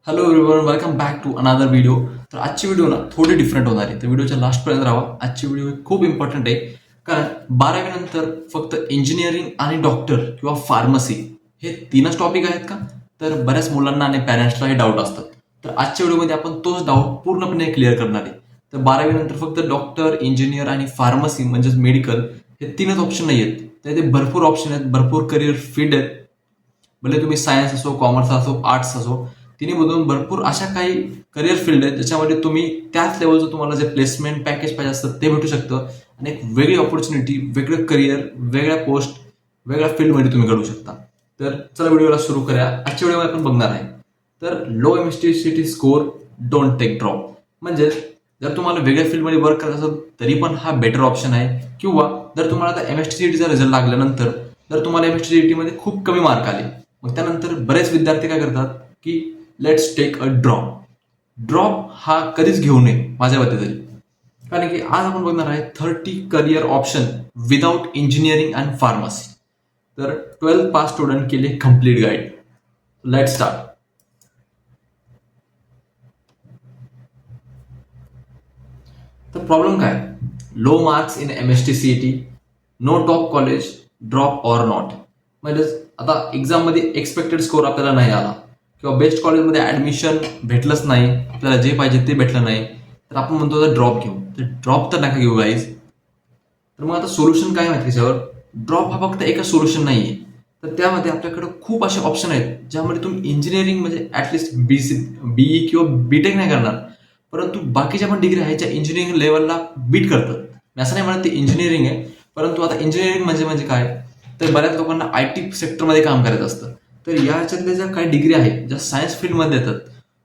Hello everyone, welcome back to another video. तर आजची video ना थोडी डिफरंट होणार आहे. तर व्हिडिओच्या लास्टपर्यंत राहा. आजची व्हिडिओ खूप इम्पॉर्टंट आहे, कारण 12वी नंतर फक्त इंजिनिअरिंग आणि डॉक्टर किंवा फार्मसी हे तीनच टॉपिक आहेत का? तर बऱ्याच मुलांना आणि पॅरेंट्सला हे डाऊट असतात. तर आजच्या व्हिडिओमध्ये आपण तोच डाऊट पूर्णपणे क्लिअर करणार आहे. तर 12वी नंतर फक्त डॉक्टर, इंजिनियर आणि फार्मसी म्हणजेच मेडिकल हे तीनच ऑप्शन नाही आहेत. तर ते भरपूर ऑप्शन आहेत, भरपूर करिअर फील्ड आहेत. भले तुम्ही सायन्स असो, कॉमर्स असो, आर्ट्स असो, तिन्हीमधून भरपूर अशा काही करिअर फील्ड आहेत ज्याच्यामध्ये तुम्ही त्याच लेवलचं तुम्हाला जे प्लेसमेंट पॅकेज पाहिजे असतं ते भेटू शकतं आणि एक वेगळी ऑपॉर्च्युनिटी, वेगळं करिअर, वेगळ्या पोस्ट, वेगळ्या फील्डमध्ये तुम्ही घडू शकता. तर चला व्हिडिओला सुरू करूया. आजच्या व्हिडिओमध्ये आपण बघणार आहे तर low MHT CET score, don't take drop. म्हणजे जर तुम्हाला वेगळ्या फील्डमध्ये वर्क करायचं असेल तरी पण हा बेटर ऑप्शन आहे. किंवा जर तुम्हाला आता एमएसटीसीटीचा रिझल्ट लागल्यानंतर जर तुम्हाला एमएसटीसीटी मध्ये खूप कमी मार्क आले, मग त्यानंतर बरेच विद्यार्थी काय करतात की let's take a drop. Drop हा कधीच घेऊ नये माझ्या मते तरी, कारण की आज आपण बघणार आहे 30 career option without engineering and pharmacy. तर 12th पास स्टुडंट के लिए कंप्लीट गाइड. Let start. तर प्रॉब्लेम काय? Low marks in MHT CET, no top college, drop or not. म्हणजे आता एक्झाम मध्ये एक्सपेक्टेड स्कोर आपल्याला नाही आला किंवा बेस्ट कॉलेजमध्ये ऍडमिशन भेटलंच नाही, आपल्याला जे पाहिजे ते भेटलं नाही, तर आपण म्हणतो ड्रॉप घेऊ. तर ड्रॉप तर नका घेऊ गाईज. तर मग आता सोल्युशन काय माहिती त्याच्यावर? ड्रॉप हा फक्त एकच सोल्युशन नाहीये. तर त्यामध्ये आपल्याकडे खूप असे ऑप्शन आहेत ज्यामध्ये तुम्ही इंजिनिअरिंग म्हणजे ऍटलिस्ट बीई किंवा बीटेक नाही करणार, परंतु बाकीच्या पण डिग्री आहेत ज्या इंजिनिअरिंग लेवलला बीट करतात. मी असं नाही म्हणत ते इंजिनिअरिंग आहे, परंतु आता इंजिनिअरिंग म्हणजे म्हणजे काय, तर बऱ्याच लोकांना आयटी सेक्टरमध्ये काम करायचं असतं. तर याच्यातल्या ज्या काही डिग्री आहेत ज्या सायन्स फील्डमध्ये येतात,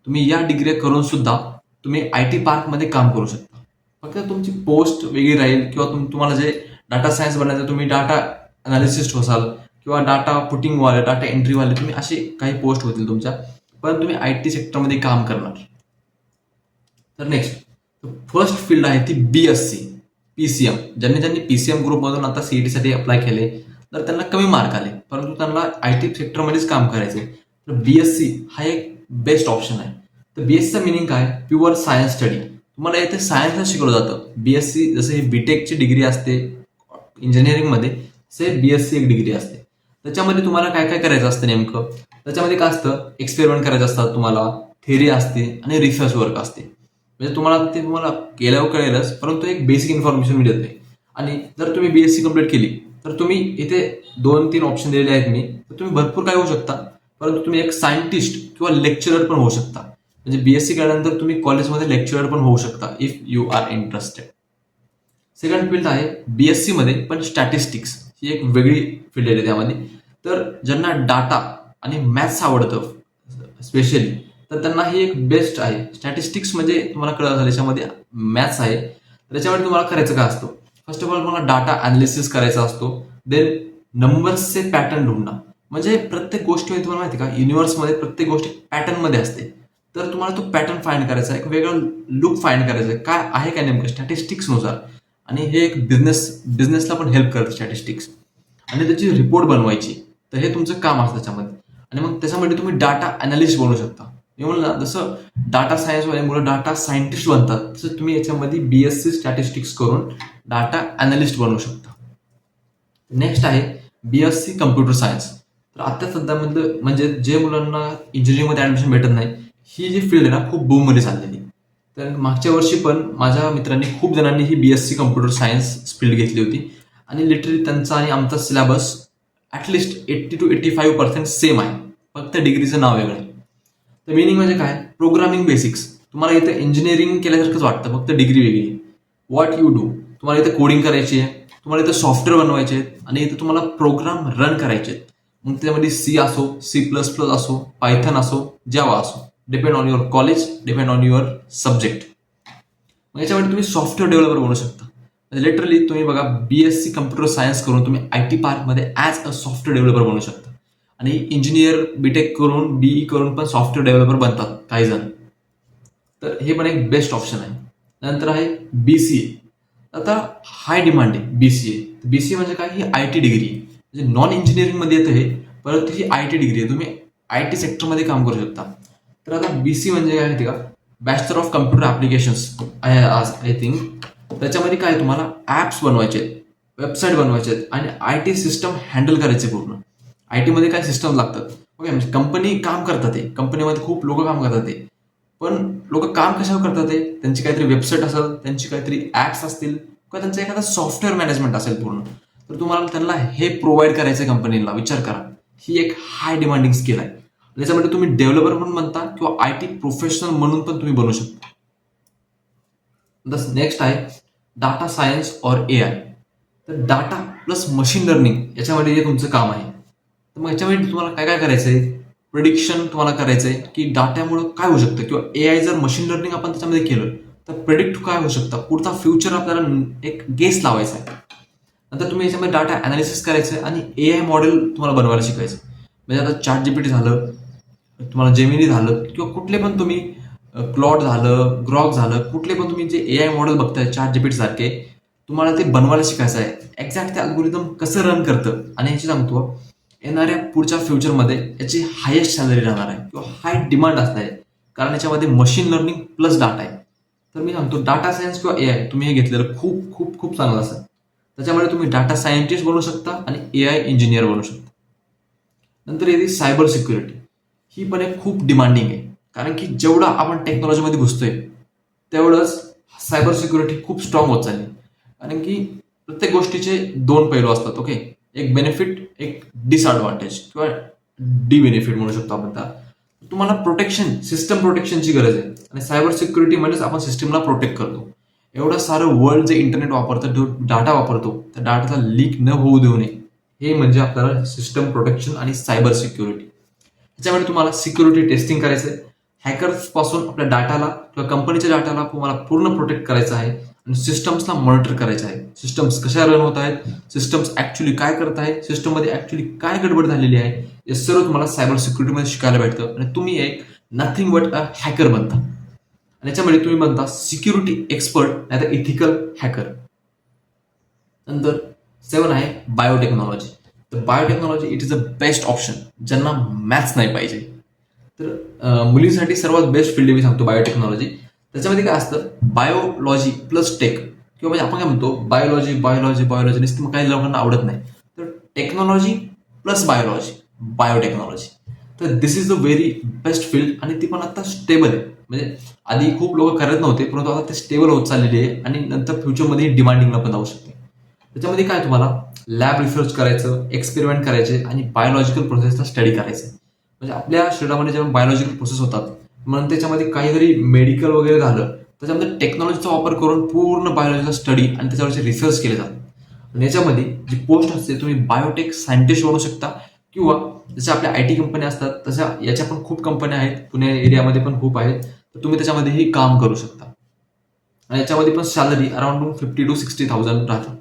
तुम्ही या डिग्री करून सुद्धा तुम्ही आयटी पार्कमध्ये काम करू शकता. फक्त तुमची पोस्ट वेगळी राहील किंवा तुम्हाला जे डाटा सायन्स बनायचं, तुम्ही डाटा अनालिसिस्ट होसाल किंवा डाटा पुटिंग वाले, डाटा एंट्री वाले, तुम्ही असे काही पोस्ट होतील तुमच्या, पण तुम्ही आयटी सेक्टरमध्ये काम करणार. तर नेक्स्ट फर्स्ट फील्ड आहे ती बीएससी पीसीएम. ज्यांनी ज्यांनी पीसीएम ग्रुपमधून आता सीईटी साठी अप्लाय केले तर त्यांना कमी मार्क आले, परंतु त्यांना आयटी सेक्टरमध्येच काम करायचे, तर बीएससी हा एक बेस्ट ऑप्शन आहे. तर बीएससीचा मिनिंग काय? Pure science study. तुम्हाला इथे सायन्सच शिकवलं जातं. बीएससी जसं ही बीटेकची डिग्री असते इंजिनिअरिंगमध्ये, से बीएससी एक डिग्री असते. त्याच्यामध्ये तुम्हाला काय काय करायचं असतं नेमकं? त्याच्यामध्ये काय असतं? एक्सपेरिमेंट करायचं असतात तुम्हाला, थेरी असते आणि रिसर्च वर्क असते. म्हणजे तुम्हाला केल्यावर कळेलच, परंतु एक बेसिक इन्फॉर्मेशन मी देतोय. आणि जर तुम्ही बीएससी कंप्लीट केली तर तुम्ही इथे 2-3 ऑप्शन दिलेले आहेत मी, तर तुम्ही भरपूर काय होऊ शकता, परंतु तुम्ही एक सायंटिस्ट किंवा लेक्चरर पण होऊ शकता. म्हणजे बीएससी केल्यानंतर तुम्ही कॉलेजमध्ये लेक्चरर पण होऊ शकता if you are interested. Second field आहे बीएससी मध्ये पण स्टॅटिस्टिक्स, ही एक वेगळी फील्ड आहे त्यामध्ये. तर ज्यांना डाटा आणि मॅथ्स आवडतं स्पेशली, तर त्यांना ही एक बेस्ट आहे. स्टॅटिस्टिक्स म्हणजे तुम्हाला कळलं असेल याच्यामध्ये मॅथ्स आहे. त्याच्यामध्ये तुम्हाला करायचं काय असतं? फर्स्ट ऑफ ऑल तुम्हाला डाटा अनालिसिस करायचा असतो. देन नंबर्सचे पॅटर्न ढूंढणं. म्हणजे प्रत्येक गोष्टीमध्ये तुम्हाला माहिती का, युनिव्हर्समध्ये प्रत्येक गोष्ट पॅटर्न मध्ये असते. तर तुम्हाला तो पॅटर्न फाइंड करायचा, एक वेगळा लुक फाइंड करायचा, काय आहे काय नेमकं स्टॅटिस्टिक्सनुसार. आणि हे एक बिझनेसला पण हेल्प करतं स्टॅटिस्टिक्स. आणि त्याची रिपोर्ट बनवायची, तर हे तुमचं काम असतं त्याच्यामध्ये. आणि मग त्याच्यामध्ये तुम्ही डाटा अनालिस्ट बनवू शकता. मी म्हणलं जसं डाटा सायन्सवाले मुलं डाटा सायंटिस्ट बनतात, तसं तुम्ही याच्यामध्ये बीएससी स्टॅटिस्टिक्स करून डाटा अनालिस्ट बनवू शकता. नेक्स्ट आहे बीएससी कम्प्युटर सायन्स. तर आता सध्या म्हणजे जे मुलांना इंजिनिअरिंगमध्ये ऍडमिशन भेटत नाही, ही जी फील्ड आहे ना खूप बूम मध्ये चाललेली. तर मागच्या वर्षी पण माझ्या मित्रांनी खूप जणांनी ही बीएससी कम्प्युटर सायन्स फील्ड घेतली होती. आणि लिटरली त्यांचा आणि आमचा सिलेबस ऍटलिस्ट 80 to 85% सेम आहे, फक्त डिग्रीचं नाव वेगळं आहे. तर मिनिंग म्हणजे काय? Programming basics. तुम्हाला इथे इंजिनिअरिंग केल्यासारखंच वाटतं, फक्त डिग्री वेगळी. व्हॉट यू डू, तुम्हाला इथे कोडिंग करायची आहे, तुम्हाला इथे सॉफ्टवेअर बनवायचे आहेत आणि इथे तुम्हाला प्रोग्राम रन करायचे आहेत. मग त्यामध्ये सी असो, C++ असो, पायथन असो, जावा असो, depend on your college, depend on your subject. मग याच्यामध्ये तुम्ही सॉफ्टवेअर डेव्हलपर बनू शकता. म्हणजे लिटरली तुम्ही बघा, बीएससी कम्प्युटर सायन्स करून तुम्ही आयटी पार्कमध्ये ॲज अ सॉफ्टवेअर डेव्हलपर बनू शकता. आणि इंजिनियर बीटेक करून, बीई करून पण सॉफ्टवेअर डेव्हलपर बनतात काही जण. तर हे पण एक बेस्ट ऑप्शन आहे. नंतर आहे बीसीए. आता हाय डिमांड आहे बीसीए. बीसीए म्हणजे काय? ही आयटी डिग्री आहे. म्हणजे नॉन इंजिनिअरिंग मध्ये येतं हे, परंतु ही आयटी डिग्री आहे. तुम्ही आयटी सेक्टरमध्ये काम करू शकता. तर आता BC म्हणजे काय माहिती का, बॅचलर ऑफ कम्प्युटर ऍप्लिकेशन्स आहे आज आय थिंक. त्याच्यामध्ये काय तुम्हाला ऍप्स बनवायचे, वेबसाईट बनवायचे आणि IT सिस्टम हँडल करायचे पूर्ण. IT मध्ये काय सिस्टम लागतात, ओके. म्हणजे कंपनी काम करतात, ते कंपनीमध्ये खूप लोक काम करतात ते. पण लोक काम कशावर करतात, ते त्यांची काहीतरी वेबसाईट असेल, त्यांची काहीतरी ऍप्स असतील, किंवा त्यांचं एखादा सॉफ्टवेअर मॅनेजमेंट असेल पूर्ण. तर तुम्हाला त्यांना हे प्रोव्हाइड करायचं कंपनीला. विचार करा, ही एक हाय डिमांडिंग स्किल आहे. त्याच्यामध्ये तुम्ही डेव्हलपर म्हणून म्हणता किंवा IT प्रोफेशनल म्हणून पण तुम्ही बनू शकता. नेक्स्ट आहे डाटा सायन्स और AI. तर डाटा प्लस मशीन लर्निंग याच्यामध्ये जे तुमचं काम आहे, तर मग याच्यामध्ये तुम्हाला काय काय करायचंय, प्रिडिक्शन तुम्हाला करायचंय की डाट्यामुळे काय होऊ शकतं, किंवा AI जर मशीन लर्निंग आपण त्याच्यामध्ये केलं तर प्रिडिक्ट काय होऊ शकतं, पुढचा फ्युचर आपल्याला एक गेस लावायचा आहे. नंतर तुम्ही याच्यामध्ये डाटा अनालिसिस करायचं आणि AI मॉडेल तुम्हाला बनवायला शिकायचं. म्हणजे आता ChatGPT झालं, तुम्हाला जेमिनी झालं, किंवा कुठले पण तुम्ही क्लॉड झालं, ग्रॉक झालं, कुठले पण तुम्ही जे AI मॉडेल बघताय ChatGPT सारखे, तुम्हाला ते बनवायला शिकायचं आहे. एक्झॅक्ट ते अल्गोरिदम कसं रन करतं. आणि याची सांगतो, येणाऱ्या पुढच्या फ्युचरमध्ये याची हायेस्ट सॅलरी राहणार आहे किंवा हाय डिमांड असणार आहे, कारण याच्यामध्ये मशीन लर्निंग प्लस डाटा आहे. तर मी सांगतो डाटा सायन्स किंवा AI तुम्ही हे घेतलेलं खूप खूप खूप चांगलं असेल. त्याच्यामध्ये तुम्ही डाटा सायंटिस्ट बनू शकता आणि AI इंजिनियर बनू शकता. नंतर येते सायबर सिक्युरिटी. ही पण एक खूप डिमांडिंग आहे, कारण की जेवढा आपण टेक्नॉलॉजीमध्ये घुसतोय तेवढंच सायबर सिक्युरिटी खूप स्ट्रॉंग होत चालली. कारण की प्रत्येक गोष्टीचे दोन पैलू असतात, ओके. एक बेनिफिट, एक डिसएडव्हान्टेज किंवा डिबेनिफिट म्हणू शकतो आपण त्याला. तुम्हाला प्रोटेक्शन, सिस्टम प्रोटेक्शनची गरज आहे. आणि सायबर सिक्युरिटी म्हणजेच आपण सिस्टमला प्रोटेक्ट करतो. एवढं सारं वर्ल्ड जे इंटरनेट वापरतं, जो डाटा वापरतो, त्या डाटाला लीक न होऊ देऊ नये, हे म्हणजे आपल्याला सिस्टम प्रोटेक्शन आणि सायबर सिक्युरिटी. त्याच्यामध्ये तुम्हाला सिक्युरिटी टेस्टिंग करायचं आहे. हॅकर्स पासून आपल्या डाटाला किंवा कंपनीच्या डाटाला तुम्हाला पूर्ण प्रोटेक्ट करायचं आहे. आणि सिस्टम्सला मॉनिटर करायचं आहे. सिस्टम्स कशा रन होत आहेत, सिस्टम्स ऍक्च्युली काय करत आहेत, सिस्टममध्ये ऍक्च्युली काय गडबड झालेली आहे, हे सर्व तुम्हाला सायबर सिक्युरिटीमध्ये शिकायला भेटतं. आणि तुम्ही एक नथिंग बट अ हॅकर बनता. आणि याच्यामध्ये तुम्ही बनता सिक्युरिटी एक्सपर्ट, नाही तर इथिकल हॅकर. नंतर 7 आहे बायोटेक्नॉलॉजी. तर biotechnology it is a best option ज्यांना मॅथ्स नाही पाहिजे. तर मुलींसाठी सर्वात बेस्ट फील्ड मी सांगतो बायोटेक्नॉलॉजी. त्याच्यामध्ये काय असतं, बायोलॉजी प्लस टेक, किंवा म्हणजे आपण काय म्हणतो बायोलॉजी बायोलॉजी बायोलॉजी नुसतं मग काही लोकांना आवडत नाही. तर टेक्नॉलॉजी प्लस बायोलॉजी, बायोटेक्नॉलॉजी. तर this is the very best field. आणि ती पण आता स्टेबल आहे. म्हणजे आधी खूप लोक करत नव्हते, परंतु आता ते स्टेबल होत चाललेली आहे आणि नंतर फ्युचरमध्ये डिमांडिंगला पण जाऊ शकते. त्याच्यामध्ये काय तुम्हाला लॅब रिसर्च करायचं, एक्सपेरिमेंट करायचे आणि बायोलॉजिकल प्रोसेसला स्टडी करायचं. म्हणजे आपल्या शरीरामध्ये जेव्हा बायोलॉजिकल प्रोसेस होतात, म्हणून त्याच्यामध्ये काहीतरी मेडिकल वगैरे झालं, त्याच्यामध्ये टेक्नॉलॉजीचा वापर करून पूर्ण बायोलॉजीचा स्टडी आणि त्याच्यावरचे रिसर्च केले जातात. आणि याच्यामध्ये जी पोस्ट असते, तुम्ही बायोटेक सायंटिस्ट बनू शकता, किंवा जसं आपल्या IT कंपन्या असतात तशा याच्या पण खूप कंपन्या आहेत, पुणे एरियामध्ये पण खूप आहेत. तर तुम्ही त्याच्यामध्येही काम करू शकता. आणि याच्यामध्ये पण सॅलरी अराउंड 50 to 60,000 राहतात.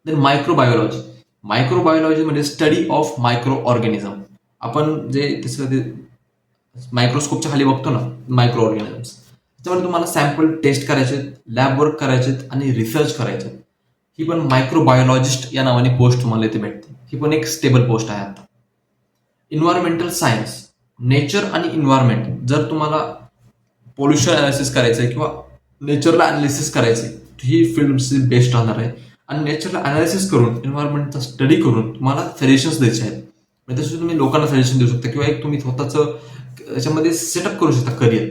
Then microbiology. मायक्रोबायोलॉजी म्हणजे स्टडी ऑफ मायक्रो ऑर्गॅनिझम. आपण जे त्याचं मायक्रोस्कोपच्या खाली बघतो ना, मायक्रो ऑर्गॅनिझम्स, त्याच्यामध्ये तुम्हाला सॅम्पल टेस्ट करायचे, लॅब वर्क करायचे आणि रिसर्च करायचे. ही पण मायक्रोबायोलॉजिस्ट या नावाने पोस्ट तुम्हाला इथे भेटते. ही पण एक स्टेबल पोस्ट आहे आता. इन्व्हायरमेंटल सायन्स, नेचर आणि इन्व्हायरमेंट. जर तुम्हाला पोल्युशन अनालिसिस करायचंय किंवा नेचरला अनालिसिस करायचंय, ही फील्ड बेस्ट राहणार आहे. आणि नेचरला अनालिसिस करून, एन्व्हायरमेंटचा स्टडी करून तुम्हाला सजेशन्स द्यायचे आहेत. म्हणजे तसे तुम्ही लोकांना सजेशन देऊ शकता, किंवा एक तुम्ही स्वतःचं याच्यामध्ये सेटअप करू शकता करिअर.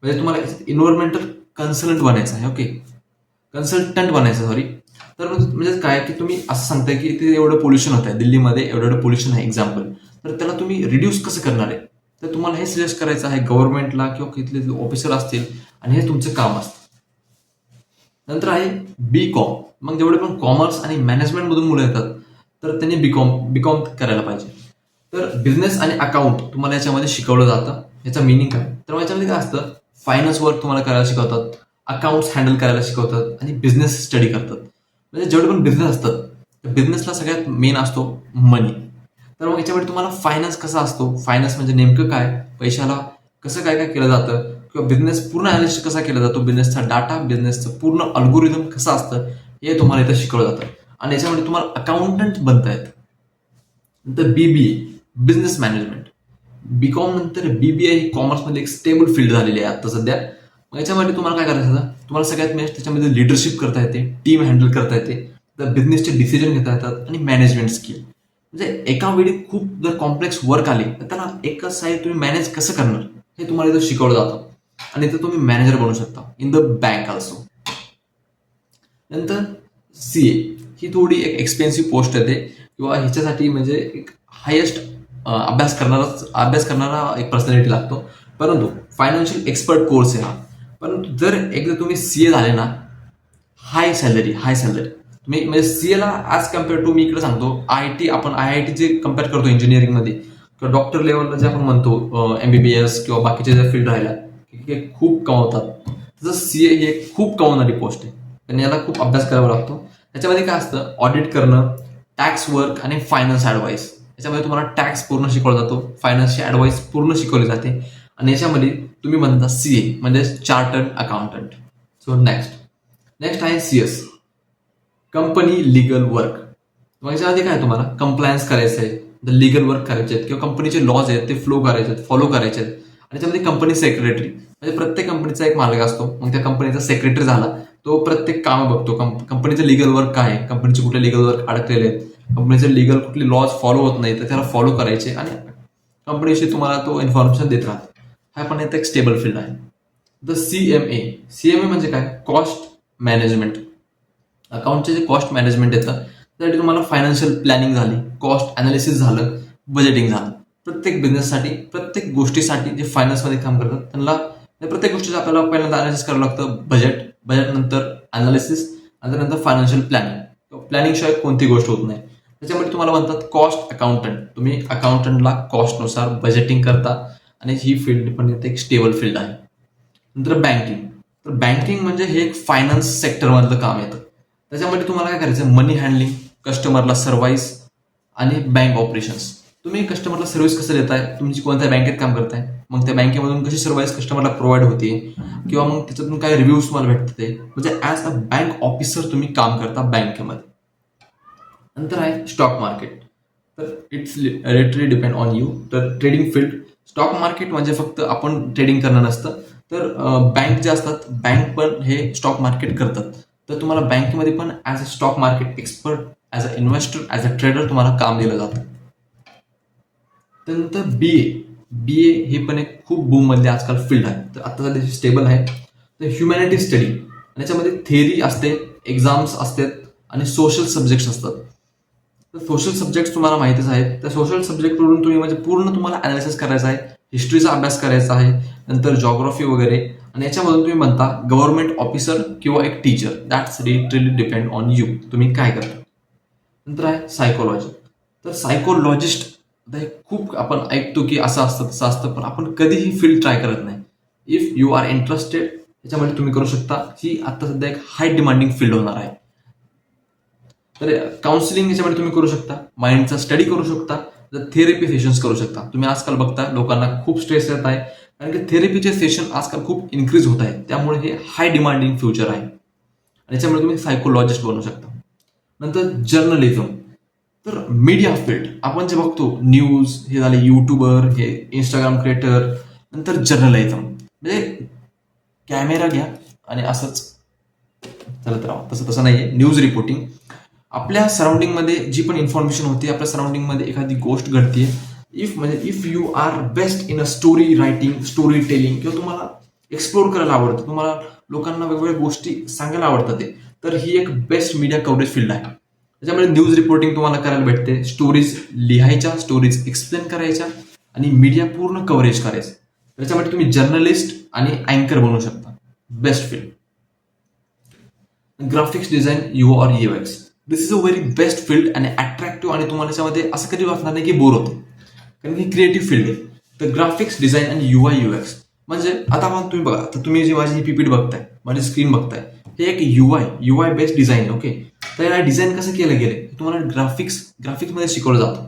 म्हणजे तुम्हाला इन्व्हायरमेंटल कन्सल्टंट बनायचं आहे, ओके, कन्सल्टंट बनायचं, सॉरी. तर म्हणजे काय की तुम्ही असं सांगताय की इथे एवढं पोल्युशन होत आहे, दिल्लीमध्ये एवढं पोल्युशन आहे एक्झाम्पल, तर त्याला तुम्ही रिड्यूस कसं करणार आहे, तर तुम्हाला हे सजेस्ट करायचं आहे गव्हर्नमेंटला किंवा तिथले ऑफिसर असतील, आणि हे तुमचं काम असतं. नंतर आहे BCom. मग जेवढे पण कॉमर्स आणि मॅनेजमेंट मधून मुलं येतात, तर त्यांनी बीकॉम करायला पाहिजे. तर बिझनेस आणि अकाउंट तुम्हाला याच्यामध्ये शिकवलं जातं. याचा मिनिंग काय, तर याच्यामध्ये काय असतं, फायनान्स वर्क तुम्हाला करायला शिकवतात, अकाउंट्स हँडल करायला शिकवतात आणि बिझनेस स्टडी करतात. म्हणजे जेवढे पण बिझनेस असतात, त्या बिझनेसला सगळ्यात मेन असतो मनी. तर मग याच्यामध्ये तुम्हाला फायनान्स कसा असतो, फायनान्स म्हणजे नेमकं काय, पैशाला कसं काय काय केलं जातं, किंवा बिझनेस पूर्ण अनालिसिस कसा केला जातो, बिझनेसचा डाटा, बिझनेसचं पूर्ण अल्गोरिदम कसं असतं, हे तुम्हाला इथं शिकवलं जातं. आणि याच्यामध्ये तुम्हाला अकाउंटंट बनता येतं. नंतर BBA, बिझनेस मॅनेजमेंट. बीकॉम नंतर बीबीए ही कॉमर्समध्ये एक स्टेबल फील्ड झालेली आहे आता सध्या. मग याच्यामध्ये तुम्हाला काय करायचं होतं, तुम्हाला सगळ्यात मेन त्याच्यामध्ये लिडरशिप करता येते, टीम हँडल करता येते, तर बिझनेसचे डिसिजन घेता येतात आणि मॅनेजमेंट स्किल. म्हणजे एका वेळी खूप जर कॉम्प्लेक्स वर्क आले तर त्याला एकच साईड तुम्ही मॅनेज कसं करणार हे तुम्हाला इथं शिकवलं जातं आणि इथं तुम्ही मॅनेजर बनू शकता इन द बँक ऑल्सो. नंतर सीए ही थोडी एक एक्सपेन्सिव्ह पोस्ट येते किंवा ह्याच्यासाठी म्हणजे एक हायेस्ट अभ्यास करणारा एक पर्सनॅलिटी लागतो, परंतु फायनान्शियल एक्सपर्ट कोर्स आहे हा. परंतु जर एकदा तुम्ही सीए झाले ना, हाय सॅलरी तुम्ही म्हणजे सीए ला ॲज कम्पेअर टू मी इकडे सांगतो आपण आय आय टी जे कम्पेअर करतो इंजिनिअरिंगमध्ये किंवा डॉक्टर लेवलला जे आपण म्हणतो एमबीबीएस किंवा बाकीचे जे फील्ड राहिल्या हे खूप कमवतात, तसं सीए ही एक खूप कमवणारी पोस्ट आहे. आणि याला खूप अभ्यास करावा लागतो. त्याच्यामध्ये काय असतं, ऑडिट करणं, टॅक्स वर्क आणि फायनान्स ॲडवाईस. याच्यामध्ये तुम्हाला टॅक्स पूर्ण शिकवला जातो, फायनान्सची ॲडवाईस पूर्ण शिकवली जाते आणि याच्यामध्ये तुम्ही म्हणता सीए म्हणजे चार्टर्ड अकाउंटंट. सो नेक्स्ट आहे सीएस, कंपनी लिगल वर्क. मग याच्यामध्ये काय तुम्हाला कंप्लायन्स करायचं आहे, द लिगल वर्क करायचे आहेत किंवा कंपनीचे लॉज आहेत ते फॉलो करायचे आहेत. आणि त्याच्यामध्ये कंपनी सेक्रेटरी म्हणजे प्रत्येक कंपनीचा एक मालक असतो, मग त्या कंपनीचा सेक्रेटरी झाला तो प्रत्येक काम बघतो. कंपनीचं लिगल वर्क काय आहे, कंपनीचे कुठले लिगल वर्क अडकलेले आहेत, कंपनीचे लिगल कुठले लॉज फॉलो होत नाही तर त्याला फॉलो करायचे आणि कंपनीशी तुम्हाला तो इन्फॉर्मेशन देत राहतो. हा पण एक स्टेबल फील्ड आहे. द सीएमए म्हणजे काय, कॉस्ट मॅनेजमेंट. अकाउंटचे जे कॉस्ट मॅनेजमेंट येतं त्यासाठी तुम्हाला फायनान्शियल प्लॅनिंग झाली, कॉस्ट अनालिसिस झालं, बजेटिंग झालं. प्रत्येक बिझनेससाठी प्रत्येक गोष्टीसाठी जे फायनान्समध्ये काम करतात त्यांना प्रत्येक गोष्टीचं आपल्याला पहिल्यांदा अनालिसिस करावं लागतं. बजेट नंतर अनालिसिस आणि नंतर फायनान्शियल प्लॅनिंग शिवाय कोणती गोष्ट होत नाही. त्याच्यामध्ये तुम्हाला म्हणतात कॉस्ट अकाउंटंट. तुम्ही अकाउंटंटला कॉस्टनुसार बजेटिंग करता आणि ही फील्ड पण एक स्टेबल फील्ड आहे. नंतर बँकिंग म्हणजे हे एक फायनान्स सेक्टरमधलं काम येतं. त्याच्यामध्ये तुम्हाला काय करायचं, मनी हँडलिंग, कस्टमरला सर्व्हिस आणि बँक ऑपरेशन्स. तुम्ही कस्टमरला सर्व्हिस कसं देताय, तुमची कोणत्या बँकेत काम करताय, मग त्या बँकेमधून कशी सर्व्हिस कस्टमरला प्रोव्हाइड होते किंवा मग त्याच्यातून काय रिव्ह्यूज तुम्हाला भेटते, म्हणजे ॲज अ बँक ऑफिसर तुम्ही काम करता बँकेमध्ये. नंतर आहे स्टॉक मार्केट. तर it's literally depend on you. तर ट्रेडिंग फील्ड, स्टॉक मार्केट म्हणजे फक्त आपण ट्रेडिंग करणं नसतं, तर बँक जे असतात बँक पण हे स्टॉक मार्केट करतात. तर तुम्हाला बँकेमध्ये पण as a stock market expert, as a investor, as a trader तुम्हाला काम दिलं जातं. त्यानंतर बीए हे पण एक खूप बूम मधली आजकाल फील्ड आहे. तर आता सध्या स्टेबल आहे. तर ह्युमॅनिटी स्टडी आणि याच्यामध्ये थेअरी असते, एक्झाम्स असतात आणि सोशल सब्जेक्ट्स असतात. तर सोशल सब्जेक्ट तुम्हाला माहितीच आहेत. त्या सोशल सब्जेक्टवरून तुम्ही म्हणजे पूर्ण तुम्हाला अनालिसिस करायचा आहे, हिस्ट्रीचा अभ्यास करायचा आहे, नंतर जॉग्राफी वगैरे. आणि याच्यामधून तुम्ही म्हणता गव्हर्नमेंट ऑफिसर किंवा एक teacher. That's literally depend on you, तुम्ही काय करता. नंतर आहे सायकोलॉजी. तर सायकोलॉजिस्ट आता हे खूप आपण ऐकतो की असं असतं तसं असतं, पण आपण कधीही फील्ड ट्राय करत नाही. इफ यू आर इंटरेस्टेड याच्यामध्ये तुम्ही करू शकता. ही आता सध्या एक हाय डिमांडिंग फील्ड होणार आहे. तर काउन्सिलिंग याच्यामध्ये तुम्ही करू शकता, माइंडचा स्टडी करू शकता, थेरपी सेशन्स करू शकता. तुम्ही आजकाल बघता लोकांना खूप स्ट्रेस येत आहे कारण की थेरपीचे सेशन आजकाल खूप इन्क्रीज होत आहेत, त्यामुळे हे हाय डिमांडिंग फ्युचर आहे आणि याच्यामुळे तुम्ही सायकोलॉजिस्ट बनू शकता. नंतर जर्नलिझम. तर मीडिया फील्ड आपण जे बघतो, न्यूज हे झाले, युट्यूबर हे, इंस्टाग्राम क्रिएटर, नंतर जर्नलिझम म्हणजे कॅमेरा घ्या आणि असंच चालत राहा, तसं नाहीये. न्यूज रिपोर्टिंग, आपल्या सराउंडिंगमध्ये जी पण इन्फॉर्मेशन होती, आपल्या सराउंडिंगमध्ये एखादी गोष्ट घडते, if you are best in a story writing, story telling, किंवा तुम्हाला एक्सप्लोर करायला आवडतं, तुम्हाला लोकांना वेगवेगळ्या गोष्टी सांगायला आवडतात ते, तर ही एक बेस्ट मीडिया कव्हरेज फील्ड आहे. त्याच्यामध्ये न्यूज रिपोर्टिंग तुम्हाला करायला भेटते, स्टोरीज लिहायच्या, स्टोरीज एक्सप्लेन करायच्या आणि मीडिया पूर्ण कव्हरेज करायचं. त्याच्यामध्ये तुम्ही जर्नलिस्ट आणि अँकर बनू शकता. Best field. Graphics design, UX. This is a very best field आणि अट्रॅक्टिव्ह, आणि तुम्हाला त्याच्यामध्ये असं कधी वाटणार नाही की बोर होतं, कारण की क्रिएटिव्ह फील्ड आहे. तर ग्राफिक्स डिझाईन आणि UX म्हणजे आता आपण तुम्ही बघा, तर तुम्ही जी माझी पीपीटी बघताय, माझी स्क्रीन बघताय, हे एक UI बेस्ड डिझाईन. ओके, तर याला डिझाईन कसं केलं गेलं तुम्हाला ग्राफिक्समध्ये शिकवलं जातं.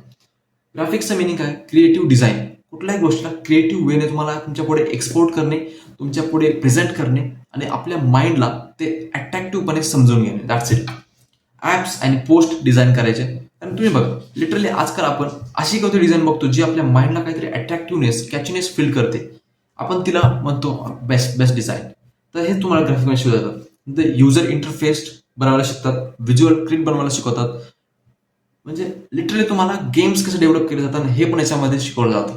ग्राफिक्सचं मिनिंग काय, क्रिएटिव्ह डिझाईन. कुठल्याही गोष्टीला क्रिएटिव्ह वेने तुम्हाला तुमच्या पुढे एक्सपोर्ट करणे, तुमच्या पुढे प्रेझेंट करणे आणि आपल्या माइंडला ते अट्रॅक्टिव्हपणे समजून घेणे. That's it. ॲप्स आणि पोस्ट डिझाईन करायचे, कारण तुम्ही बघा लिटरली आजकाल आपण अशी कोणती डिझाईन बघतो जी आपल्या माइंडला काहीतरी अट्रॅक्टिव्हनेस कॅचीनेस फील करते, आपण तिला म्हणतो बेस्ट बेस्ट डिझाईन. तर हे तुम्हाला ग्राफिक शिकवतात. युजर इंटरफेस बनवायला शिकतात, व्हिज्युअल क्लिप बनवायला शिकवतात, म्हणजे लिटरली तुम्हाला गेम्स कसे डेव्हलप केले जातात हे पण याच्यामध्ये शिकवलं जातं.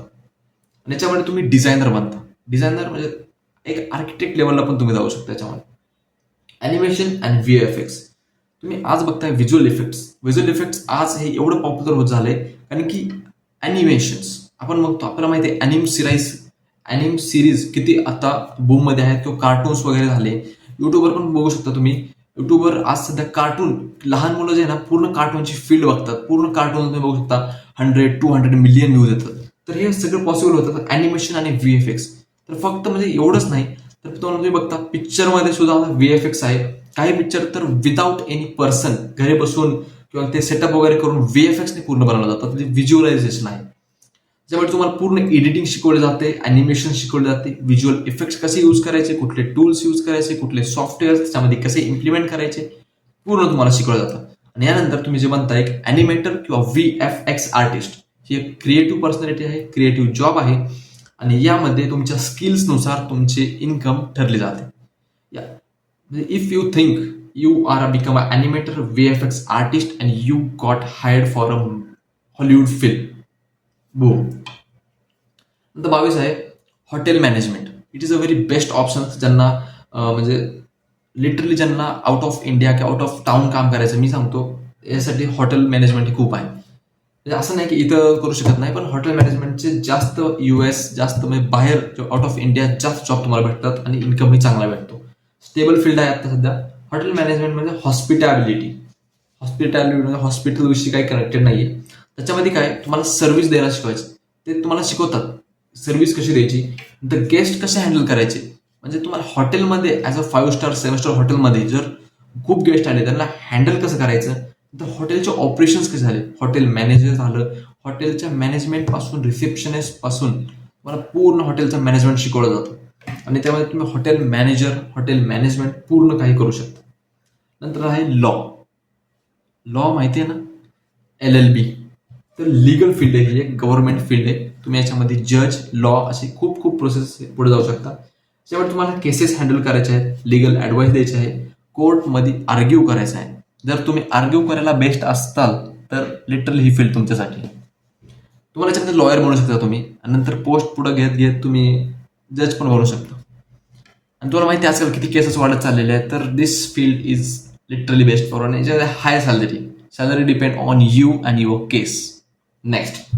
आणि याच्यामध्ये तुम्ही डिझायनर बनता. डिझायनर म्हणजे एक आर्किटेक्ट लेवलला पण तुम्ही जाऊ शकता याच्यामध्ये. ॲनिमेशन अँड VFX तुम्ही आज बघताय. व्हिज्युअल इफेक्ट्स आज हे एवढं पॉप्युलर होत झालंय कारण की ॲनिमेशन्स आपण बघतो, आपल्याला माहिती आहे ॲनिम सिरीज किती आता बूम मध्ये आहेत किंवा कार्टून्स वगैरे झाले. युट्यूबवर पण बघू शकता तुम्ही. युट्यूबवर आज सध्या कार्टून लहान मुलं जे आहे ना पूर्ण कार्टूनची फील्ड बघतात. पूर्ण कार्टून तुम्ही बघू शकता 100-200 मिलियन व्ह्यूज येतात. तर हे सगळं पॉसिबल होतं ॲनिमेशन आणि VFX. तर फक्त म्हणजे एवढंच नाही तर तुम्ही बघता पिक्चरमध्ये सुद्धा VFX आहे. काही पिक्चर तर विदाऊट एनी पर्सन घरी बसून किंवा ते सेटअप वगैरे करून VFX ने पूर्ण बनवलं जातात. म्हणजे व्हिज्युअलायझेशन आहे ज्यामुळे तुम्हाला पूर्ण एडिटिंग शिकवले जाते, अॅनिमेशन शिकवले जाते, व्हिज्युअल इफेक्ट्स कसे यूज करायचे, कुठले टूल्स यूज करायचे, कुठले सॉफ्टवेअर त्याच्यामध्ये कसे इम्प्लिमेंट करायचे पूर्ण तुम्हाला शिकवलं जातं. आणि यानंतर तुम्ही जे म्हणता एक अॅनिमेटर किंवा VFX आर्टिस्ट ही एक क्रिएटिव्ह पर्सनॅलिटी आहे, क्रिएटिव्ह जॉब आहे आणि यामध्ये तुमच्या स्किल्सनुसार तुमचे इन्कम ठरले जाते. If you think you are become a animator VFX artist and you got hired for a Hollywood film. Boom. नंतर 22 आहे hotel management. It is a very best option ज्यांना म्हणजे लिटरली ज्यांना आउट ऑफ इंडिया किंवा out of town काम करायचं. मी सांगतो यासाठी हॉटेल मॅनेजमेंट ही खूप आहे. म्हणजे असं नाही की इथं करू शकत नाही, पण हॉटेल मॅनेजमेंटचे जास्त US जास्त म्हणजे बाहेर आउट ऑफ इंडिया जास्त जॉब तुम्हाला भेटतात आणि इन्कमही चांगला भेटतो. स्टेबल फील्ड आहे आता सध्या. हॉटेल मॅनेजमेंट म्हणजे हॉस्पिटॅलिटी म्हणजे हॉस्पिटल विषयी काही कनेक्टेड नाहीये. त्याच्यामध्ये काय तुम्हाला सर्व्हिस द्यायला शिकवायचं, ते तुम्हाला शिकवतात सर्व्हिस कशी द्यायची, नंतर गेस्ट कसे हँडल करायचे. म्हणजे तुम्हाला हॉटेलमध्ये ॲज अ 5 स्टार 7 स्टार हॉटेलमध्ये जर खूप गेस्ट आले त्यांना हँडल कसं करायचं, तर हॉटेलचे ऑपरेशन्स कसे झाले, हॉटेल मॅनेजर झालं, हॉटेलच्या मॅनेजमेंट पासून रिसेप्शनिस्ट पासून तुम्हाला पूर्ण हॉटेलचं मॅनेजमेंट शिकवलं जातं आणि त्यामध्ये तुम्ही हॉटेल मॅनेजर हॉटेल मॅनेजमेंट पूर्ण काही करू शकता. नंतर आहे लॉ माहिती आहे ना, LLB. तर लिगल फील्ड आहे ही, एक गव्हर्नमेंट फील्ड आहे. तुम्ही याच्यामध्ये जज लॉ अशी खूप खूप प्रोसेस पुढे जाऊ शकता. त्याच्यामुळे तुम्हाला केसेस हँडल करायचे आहेत, लिगल ॲडवाईस द्यायचे आहे, कोर्टमध्ये आर्ग्यू करायचं आहे. जर तुम्ही आर्ग्यू करायला बेस्ट असताल तर लिटरली ही फील्ड तुमच्यासाठी. तुम्हाला याच्यामध्ये लॉयर बनू शकता तुम्ही आणि नंतर पोस्ट पुढे घेत घेत तुम्ही जज पण बनू शकता. आणि तुम्हाला माहिती आहे आजकाल किती केसेस वाढत चाललेले आहेत. तर this field is literally best for. आणि याच्यामध्ये high salary depend on you and your case. Next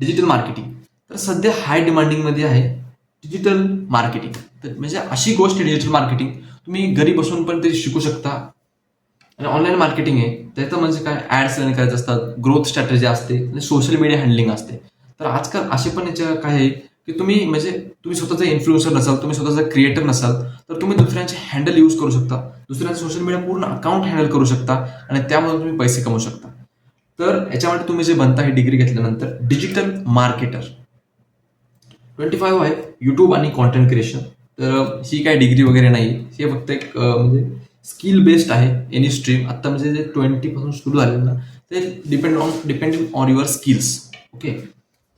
digital marketing. तर सध्या हाय डिमांडिंगमध्ये आहे डिजिटल मार्केटिंग. तर म्हणजे अशी गोष्ट आहे डिजिटल मार्केटिंग तुम्ही घरी बसून पण ते शिकू शकता. आणि ऑनलाईन मार्केटिंग आहे त्याचं म्हणजे काय, ऍड्स रन करायचे असतात, ग्रोथ स्ट्रॅटेजी असते आणि सोशल मीडिया हँडलिंग असते. तर आजकाल असे पण याच्या काय आहे की तुम्ही स्वतःचा इन्फ्लुएन्सर नसाल, तुम्ही स्वतःचा क्रिएटर नसाल, तर तुम्ही दुसऱ्यांचे हँडल यूज करू शकता, दुसऱ्यांचे सोशल मीडिया पूर्ण अकाउंट हँडल करू शकता आणि त्यामुळे तुम्ही पैसे कमवू शकता. तर याच्यामध्ये तुम्ही जे बनता ही डिग्री घेतल्यानंतर डिजिटल मार्केटर. 25 आहे युट्यूब आणि कॉन्टेंट क्रिएशन. तर ही काय डिग्री वगैरे नाही, हे फक्त एक म्हणजे स्किल बेस्ड आहे. एनी स्ट्रीम आता म्हणजे जे 20 पासून सुरू झाले ना ते depending on your skills. Okay.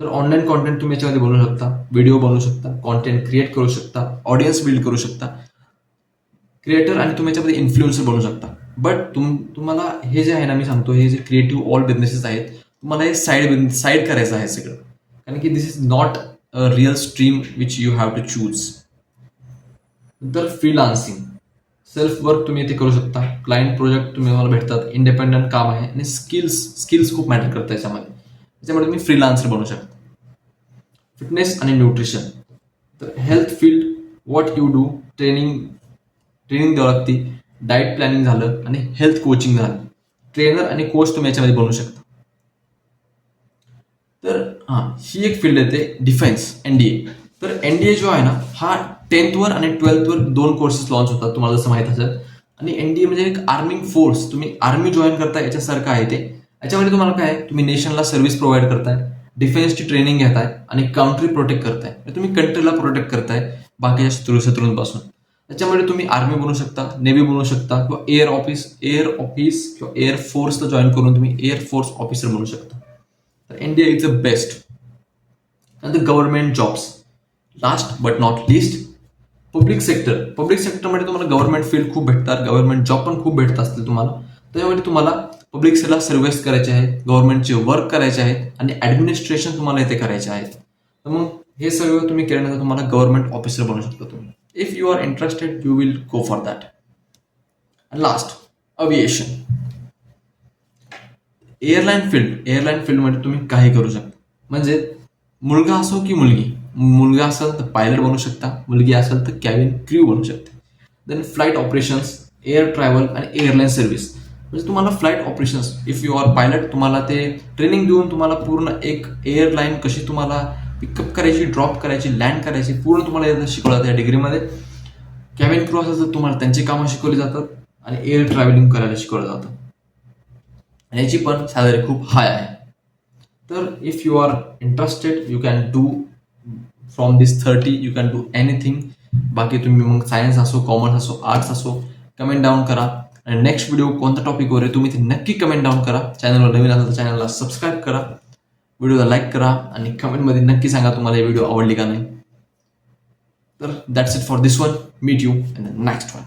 तर ऑनलाईन कॉन्टेंट तुम्ही याच्यामध्ये बनवू शकता, व्हिडिओ बनवू शकता, कॉन्टेंट क्रिएट करू शकता, ऑडियन्स बिल्ड करू शकता, क्रिएटर आणि तुम्ही याच्यामध्ये इन्फ्लुएन्सर बनू शकता. बट तुम्हाला हे जे आहे ना, मी सांगतो हे जे क्रिएटिव्ह ऑल बिझनेसेस आहेत तुम्हाला हे साईड करायचं आहे सगळं, कारण की this is not a real stream which you have to choose. नंतर फ्रीलान्सिंग, सेल्फ वर्क तुम्ही इथे करू शकता, क्लायंट प्रोजेक्ट तुम्हाला भेटतात, इंडिपेंडंट काम आहे आणि स्किल्स खूप मॅटर करतात याच्यामध्ये तुम्ही फ्रीलान्सर बनू शकता. फिटनेस आणि न्यूट्रिशन. तर health field, what you do, training द्यावं लागते, डाएट प्लॅनिंग झालं आणि हेल्थ कोचिंग झालं. ट्रेनर आणि कोच तुम्ही याच्यामध्ये बनवू शकता. तर ही एक फील्ड येते डिफेन्स, NDA. तर NDA जो आहे ना हा 10th वर आणि 12th वर 2 कोर्सेस लॉन्च होतात तुम्हाला जसं माहित असेल. आणि NDA म्हणजे एक आर्मिंग फोर्स, तुम्ही आर्मी जॉईन करताय याच्यासारखं आहे ते. याच्यामध्ये तुम्हाला काय आहे, तुम्ही नेशनला सर्व्हिस प्रोव्हाइड करताय, डिफेन्सची ट्रेनिंग घेताय आणि कंट्री प्रोटेक्ट करताय. तुम्ही कंट्रीला प्रोटेक्ट करताय बाकीच्या शत्रूंपासून. त्याच्यामध्ये तुम्ही आर्मी बनू शकता, नेव्ही बनू शकता किंवा एअर ऑफिस किंवा एअर फोर्सला जॉईन करून तुम्ही एअर फोर्स ऑफिसर बनू शकता. तर इंडिया इज द बेस्ट. नंतर government jobs, last but not list public सेक्टरमध्ये तुम्हाला गव्हर्नमेंट फील्ड खूप भेटतात, गव्हर्नमेंट जॉब पण खूप भेटत असतील तुम्हाला. त्याच्यामध्ये तुम्हाला पब्लिक सेक्टरला सर्व्हिस करायचे आहेत, गव्हर्नमेंटचे वर्क करायचे आहेत आणि ऍडमिनिस्ट्रेशन तुम्हाला इथे करायचे आहेत. तर मग हे सगळं तुम्ही केल्यानंतर तुम्हाला गव्हर्नमेंट ऑफिसर बनू शकता तुम्ही. If you are interested you will go for that. And last, aviation. Airline फील्डमध्ये तुम्ही काही करू शकता. म्हणजे मुलगा असो की मुलगा असेल तर पायलट बनू शकता, मुलगी असेल तर कॅबिन क्रू बनू शकते. Then flight operations, air travel आणि एअरलाईन सर्व्हिस. म्हणजे तुम्हाला flight operations, if you are pilot, तुम्हाला ते ट्रेनिंग देऊन तुम्हाला पूर्ण एक एअरलाईन कशी तुम्हाला पिकअप करायची, ड्रॉप करायची, लँड करायची पूर्ण तुम्हाला शिकवलं जातं या डिग्रीमध्ये. कॅबिन क्रू असेल तर तुम्हाला त्यांची कामं शिकवली जातात आणि एअर ट्रॅव्हलिंग करायला शिकवलं जातं. आणि याची पण सॅलरी खूप हाय आहे. तर if you are interested you can do from this 30 you can do anything. बाकी तुम्ही मग सायन्स असो, कॉमर्स असो, आर्ट्स असो, कमेंट डाऊन करा. आणि नेक्स्ट व्हिडिओ कोणत्या टॉपिकवर आहे तुम्ही ते नक्की कमेंट डाऊन करा. चॅनलवर नवीन असेल तर चॅनलला सबस्क्राईब करा, व्हिडिओला लाईक करा आणि कमेंटमध्ये नक्की सांगा तुम्हाला ही व्हिडिओ आवडली का नाही. तर that's it for this one. Meet you in the next one.